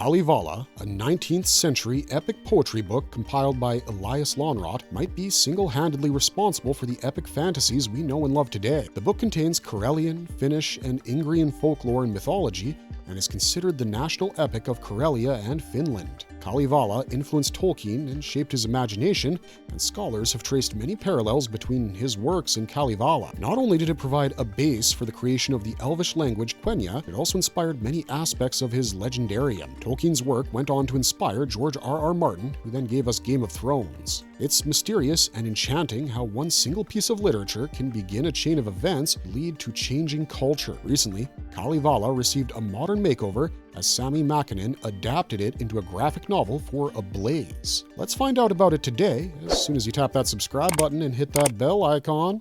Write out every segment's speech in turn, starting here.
Kalevala, a 19th century epic poetry book compiled by Elias Lonnrot, might be single-handedly responsible for the epic fantasies we know and love today. The book contains Karelian, Finnish, and Ingrian folklore and mythology, and is considered the national epic of Karelia and Finland. Kalevala influenced Tolkien and shaped his imagination, and scholars have traced many parallels between his works and Kalevala. Not only did it provide a base for the creation of the Elvish language Quenya, it also inspired many aspects of his legendarium. Tolkien's work went on to inspire George R.R. Martin, who then gave us Game of Thrones. It's mysterious and enchanting how one single piece of literature can begin a chain of events lead to changing culture. Recently, Kalevala received a modern makeover as Sami Makkonen adapted it into a graphic novel for ABLAZE. Let's find out about it today as soon as you tap that subscribe button and hit that bell icon.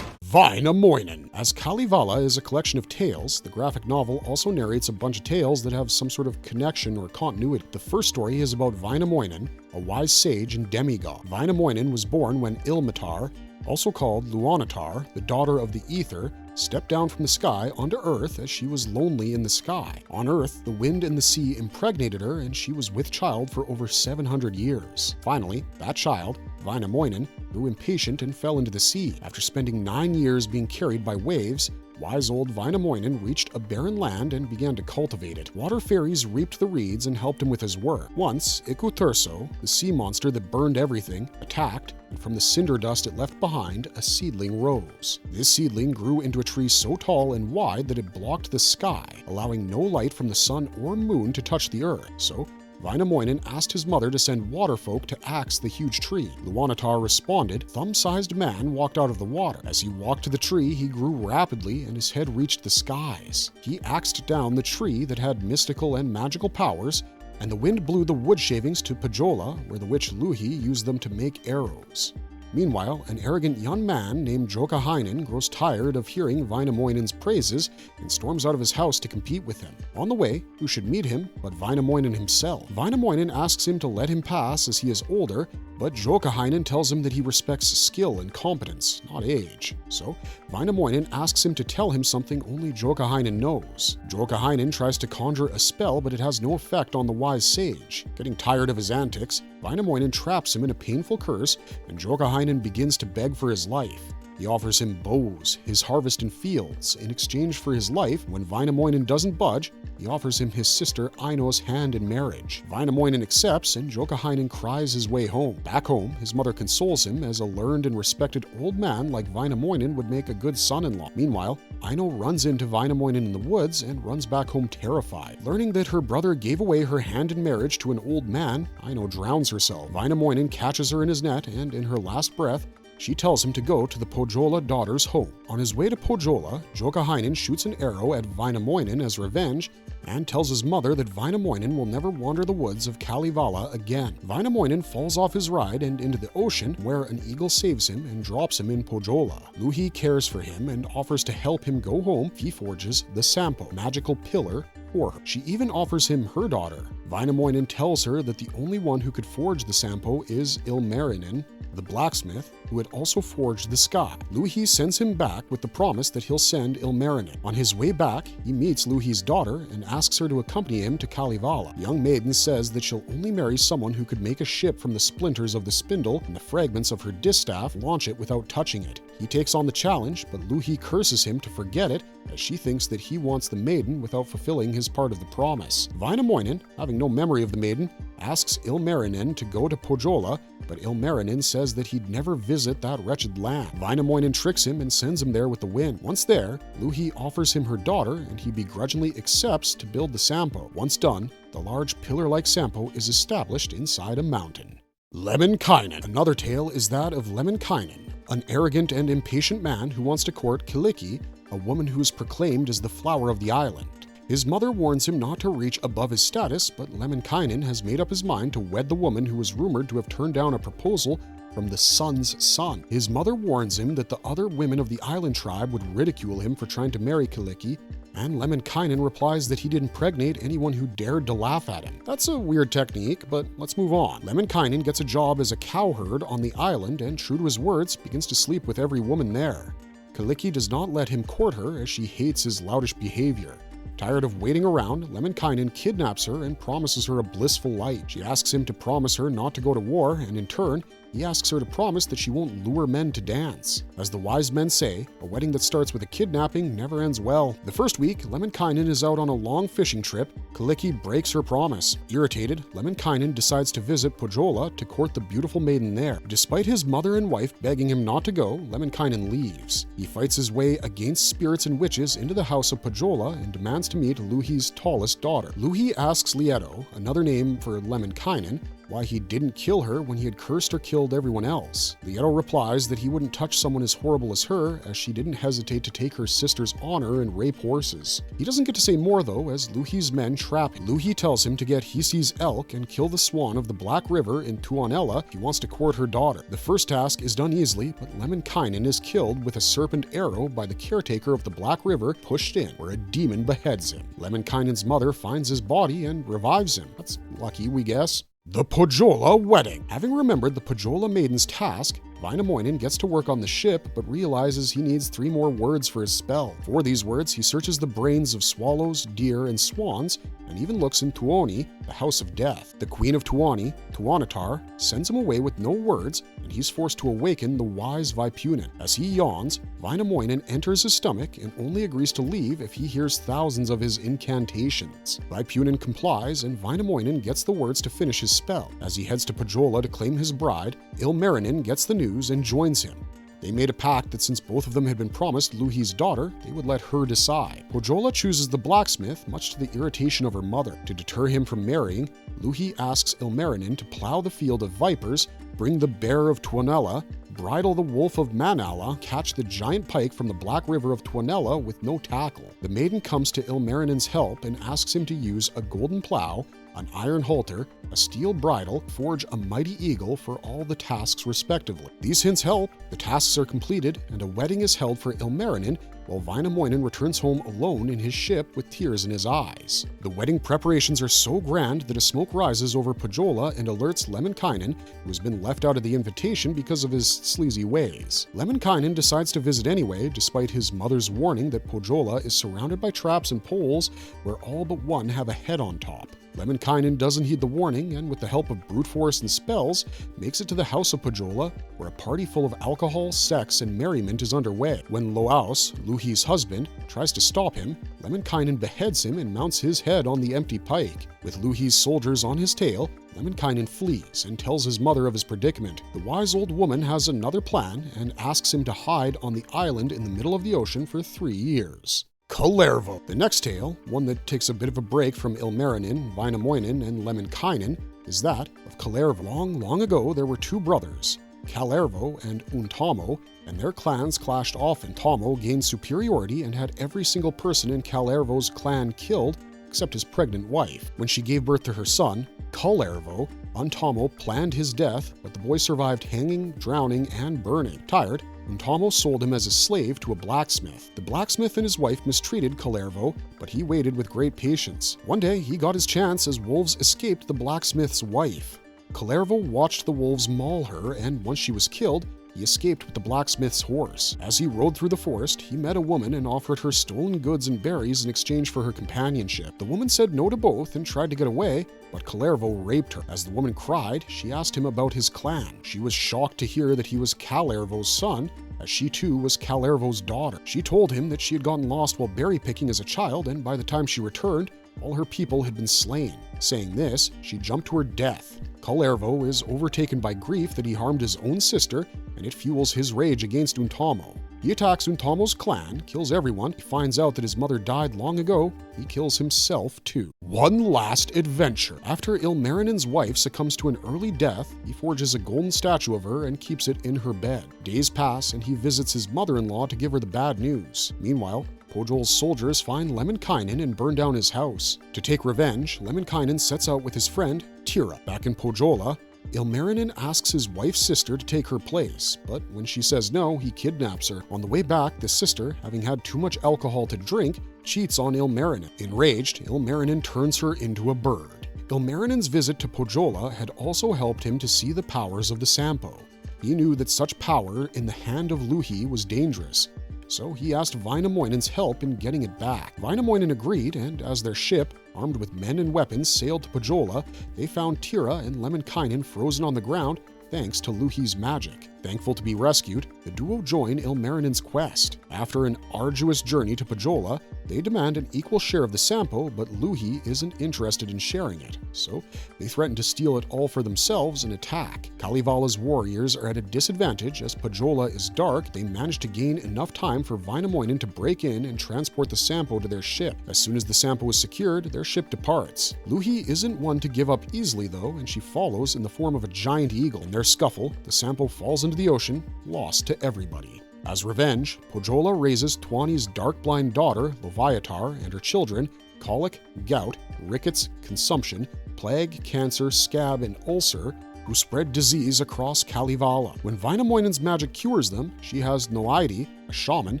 Vainamoinen. As Kalevala is a collection of tales, the graphic novel also narrates a bunch of tales that have some sort of connection or continuity. The first story is about Vainamoinen, a wise sage and demigod. Vainamoinen was born when Ilmatar, also called Luonatar, the daughter of the Ether, stepped down from the sky onto Earth as she was lonely in the sky. On Earth, the wind and the sea impregnated her, and she was with child for over 700 years. Finally, that child, Vainamoinen, grew impatient and fell into the sea. After spending 9 years being carried by waves, wise old Vainamoinen reached a barren land and began to cultivate it. Water fairies reaped the reeds and helped him with his work. Once, Ikuturso, the sea monster that burned everything, attacked, and from the cinder dust it left behind, a seedling rose. This seedling grew into a tree so tall and wide that it blocked the sky, allowing no light from the sun or moon to touch the earth. So, Vainamoinen asked his mother to send waterfolk to axe the huge tree. Luonatar responded. Thumb-sized man walked out of the water. As he walked to the tree, he grew rapidly and his head reached the skies. He axed down the tree that had mystical and magical powers, and the wind blew the wood shavings to Pohjola, where the witch Louhi used them to make arrows. Meanwhile, an arrogant young man named Joukahainen grows tired of hearing Vainamoinen's praises and storms out of his house to compete with him. On the way, who should meet him but Vainamoinen himself? Vainamoinen asks him to let him pass as he is older, but Joukahainen tells him that he respects skill and competence, not age. So, Vainamoinen asks him to tell him something only Joukahainen knows. Joukahainen tries to conjure a spell, but it has no effect on the wise sage. Getting tired of his antics, Vainamoinen traps him in a painful curse, and Joukahainen begins to beg for his life. He offers him bows, his harvest and fields, in exchange for his life. When Vainamoinen doesn't budge, he offers him his sister Aino's hand in marriage. Vainamoinen accepts, and Joukahainen cries his way home. Back home, his mother consoles him, as a learned and respected old man like Vainamoinen would make a good son-in-law. Meanwhile, Aino runs into Vainamoinen in the woods and runs back home terrified. Learning that her brother gave away her hand in marriage to an old man, Aino drowns herself. Vainamoinen catches her in his net, and in her last breath, she tells him to go to the Pohjola daughter's home. On his way to Pohjola, Joukahainen shoots an arrow at Vainamoinen as revenge and tells his mother that Vainamoinen will never wander the woods of Kalevala again. Vainamoinen falls off his ride and into the ocean, where an eagle saves him and drops him in Pohjola. Louhi cares for him and offers to help him go home if he forges the Sampo, magical pillar, for her. She even offers him her daughter. Vainamoinen tells her that the only one who could forge the Sampo is Ilmarinen, the blacksmith, who had also forged the sky. Louhi sends him back with the promise that he'll send Ilmarinen. On his way back, he meets Louhi's daughter and asks her to accompany him to Kalevala. The young maiden says that she'll only marry someone who could make a ship from the splinters of the spindle and the fragments of her distaff, launch it without touching it. He takes on the challenge, but Louhi curses him to forget it, as she thinks that he wants the maiden without fulfilling his part of the promise. Vainamoinen, having no memory of the maiden, asks Ilmarinen to go to Pohjola, but Ilmarinen says that he'd never visit that wretched land. Vainamoinen tricks him and sends him there with the wind. Once there, Louhi offers him her daughter, and he begrudgingly accepts to build the Sampo. Once done, the large pillar-like Sampo is established inside a mountain. Lemminkainen. Another tale is that of Lemminkainen, an arrogant and impatient man who wants to court Kyllikki, a woman who is proclaimed as the flower of the island. His mother warns him not to reach above his status, but Lemminkainen has made up his mind to wed the woman who is rumored to have turned down a proposal from the sun's son. His mother warns him that the other women of the island tribe would ridicule him for trying to marry Kyllikki, and Lemminkainen replies that he'd impregnate anyone who dared to laugh at him. That's a weird technique, but let's move on. Lemminkainen gets a job as a cowherd on the island and, true to his words, begins to sleep with every woman there. Kyllikki does not let him court her as she hates his loutish behavior. Tired of waiting around, Lemminkainen kidnaps her and promises her a blissful life. She asks him to promise her not to go to war, and in turn, he asks her to promise that she won't lure men to dance. As the wise men say, a wedding that starts with a kidnapping never ends well. The first week, Lemminkainen is out on a long fishing trip. Kyllikki breaks her promise. Irritated, Lemminkainen decides to visit Pohjola to court the beautiful maiden there. Despite his mother and wife begging him not to go, Lemminkainen leaves. He fights his way against spirits and witches into the house of Pohjola and demands to meet Louhi's tallest daughter. Louhi asks Lieto, another name for Lemminkainen, why he didn't kill her when he had cursed or killed everyone else. Lieto replies that he wouldn't touch someone as horrible as her, as she didn't hesitate to take her sister's honor and rape horses. He doesn't get to say more though, as Louhi's men trap him. Louhi tells him to get Hisi's elk and kill the swan of the Black River in Tuonela if he wants to court her daughter. The first task is done easily, but Lemminkainen is killed with a serpent arrow by the caretaker of the Black River pushed in, where a demon beheads him. Lemminkainen's mother finds his body and revives him. That's lucky, we guess. The Pohjola Wedding. Having remembered the Pohjola Maiden's task, Vainamoinen gets to work on the ship, but realizes he needs 3 more words for his spell. For these words, he searches the brains of swallows, deer, and swans, and even looks in Tuoni, the house of death. The queen of Tuoni, Tuonetar, sends him away with no words, and he's forced to awaken the wise Vaippunen. As he yawns, Vainamoinen enters his stomach and only agrees to leave if he hears thousands of his incantations. Vaippunen complies, and Vainamoinen gets the words to finish his spell. As he heads to Pohjola to claim his bride, Ilmarinen gets the news and joins him. They made a pact that since both of them had been promised Louhi's daughter, they would let her decide. Pohjola chooses the blacksmith, much to the irritation of her mother. To deter him from marrying, Louhi asks Ilmarinen to plow the field of vipers, bring the bear of Tuonela, bridle the wolf of Manala, catch the giant pike from the Black River of Tuonela with no tackle. The maiden comes to Ilmarinen's help and asks him to use a golden plow, an iron halter, a steel bridle, forge a mighty eagle for all the tasks respectively. These hints help, the tasks are completed, and a wedding is held for Ilmarinen, while Vainamoinen returns home alone in his ship with tears in his eyes. The wedding preparations are so grand that a smoke rises over Pohjola and alerts Lemminkainen, who has been left out of the invitation because of his sleazy ways. Lemminkainen decides to visit anyway, despite his mother's warning that Pohjola is surrounded by traps and poles where all but one have a head on top. Lemminkainen doesn't heed the warning and, with the help of brute force and spells, makes it to the house of Pohjola, where a party full of alcohol, sex, and merriment is underway. When Loaus, Louhi's husband, tries to stop him, Lemminkainen beheads him and mounts his head on the empty pike. With Louhi's soldiers on his tail, Lemminkainen flees and tells his mother of his predicament. The wise old woman has another plan and asks him to hide on the island in the middle of the ocean for 3 years. Kullervo. The next tale, one that takes a bit of a break from Ilmarinen, Vainamoinen, and Lemminkainen, is that of Kullervo. Long ago, there were 2 brothers, Kullervo and Untamo, and their clans clashed often. Untamo gained superiority and had every single person in Kullervo's clan killed except his pregnant wife. When she gave birth to her son, Kullervo, Untamo planned his death, but the boy survived hanging, drowning, and burning. Tired, Untamo sold him as a slave to a blacksmith. The blacksmith and his wife mistreated Kullervo, but he waited with great patience. One day, he got his chance as wolves escaped the blacksmith's wife. Kullervo watched the wolves maul her, and once she was killed, he escaped with the blacksmith's horse. As he rode through the forest, he met a woman and offered her stolen goods and berries in exchange for her companionship. The woman said no to both and tried to get away, but Kullervo raped her. As the woman cried, she asked him about his clan. She was shocked to hear that he was Kullervo's son, as she too was Kullervo's daughter. She told him that she had gotten lost while berry picking as a child, and by the time she returned, all her people had been slain. Saying this, she jumped to her death. Kullervo is overtaken by grief that he harmed his own sister, and it fuels his rage against Untamo. He attacks Untamo's clan, kills everyone. He finds out that his mother died long ago. He kills himself too. One last adventure. After Ilmarinen's wife succumbs to an early death, he forges a golden statue of her and keeps it in her bed. Days pass and he visits his mother-in-law to give her the bad news. Meanwhile, Pohjola's soldiers find Lemminkainen and burn down his house. To take revenge, Lemminkainen sets out with his friend, Tira. Back in Pohjola, Ilmarinen asks his wife's sister to take her place, but when she says no, he kidnaps her. On the way back, the sister, having had too much alcohol to drink, cheats on Ilmarinen. Enraged, Ilmarinen turns her into a bird. Ilmarinen's visit to Pohjola had also helped him to see the powers of the Sampo. He knew that such power in the hand of Louhi was dangerous, so he asked Vainamoinen's help in getting it back. Vainamoinen agreed, and as their ship, armed with men and weapons, sailed to Pohjola, they found Tira and Lemminkainen frozen on the ground thanks to Louhi's magic. Thankful to be rescued, the duo join Ilmarinen's quest. After an arduous journey to Pohjola, they demand an equal share of the Sampo, but Louhi isn't interested in sharing it, so they threaten to steal it all for themselves and attack. Kalevala's warriors are at a disadvantage as Pohjola is dark. They manage to gain enough time for Vainamoinen to break in and transport the Sampo to their ship. As soon as the Sampo is secured, their ship departs. Louhi isn't one to give up easily though, and she follows in the form of a giant eagle. In their scuffle, the Sampo falls into the ocean, lost to everybody. As revenge, Pohjola raises Tuani's dark-blind daughter, Loviatar, and her children, colic, gout, rickets, consumption, plague, cancer, scab, and ulcer, who spread disease across Kalevala. When Vainamoinen's magic cures them, she has Noaidi, a shaman,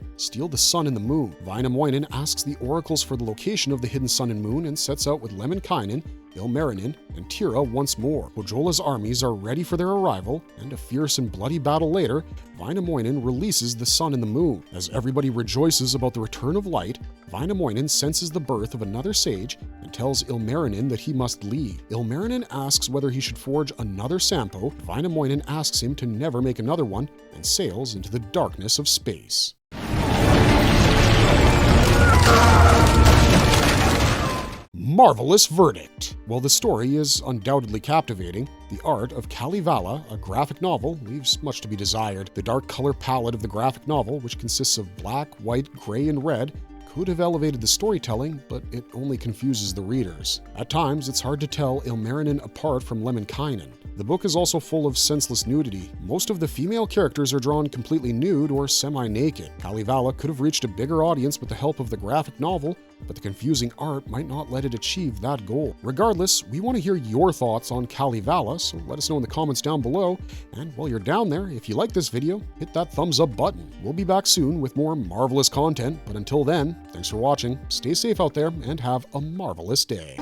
steal the sun and the moon. Vainamoinen asks the oracles for the location of the hidden sun and moon and sets out with Lemminkainen, Ilmarinen, and Tira once more. Pohjola's armies are ready for their arrival, and a fierce and bloody battle later, Vainamoinen releases the sun and the moon. As everybody rejoices about the return of light, Vainamoinen senses the birth of another sage and tells Ilmarinen that he must lead. Ilmarinen asks whether he should forge another Sampo. Vainamoinen asks him to never make another one and sails into the darkness of space. Marvelous verdict! While the story is undoubtedly captivating, the art of Kalevala, a graphic novel, leaves much to be desired. The dark color palette of the graphic novel, which consists of black, white, gray, and red, could have elevated the storytelling, but it only confuses the readers. At times, it's hard to tell Ilmarinen apart from Lemminkainen. The book is also full of senseless nudity. Most of the female characters are drawn completely nude or semi-naked. Kalevala could have reached a bigger audience with the help of the graphic novel, but the confusing art might not let it achieve that goal. Regardless, we want to hear your thoughts on Kalevala, so let us know in the comments down below. And while you're down there, if you like this video, hit that thumbs up button. We'll be back soon with more marvelous content, but until then, thanks for watching, stay safe out there, and have a marvelous day.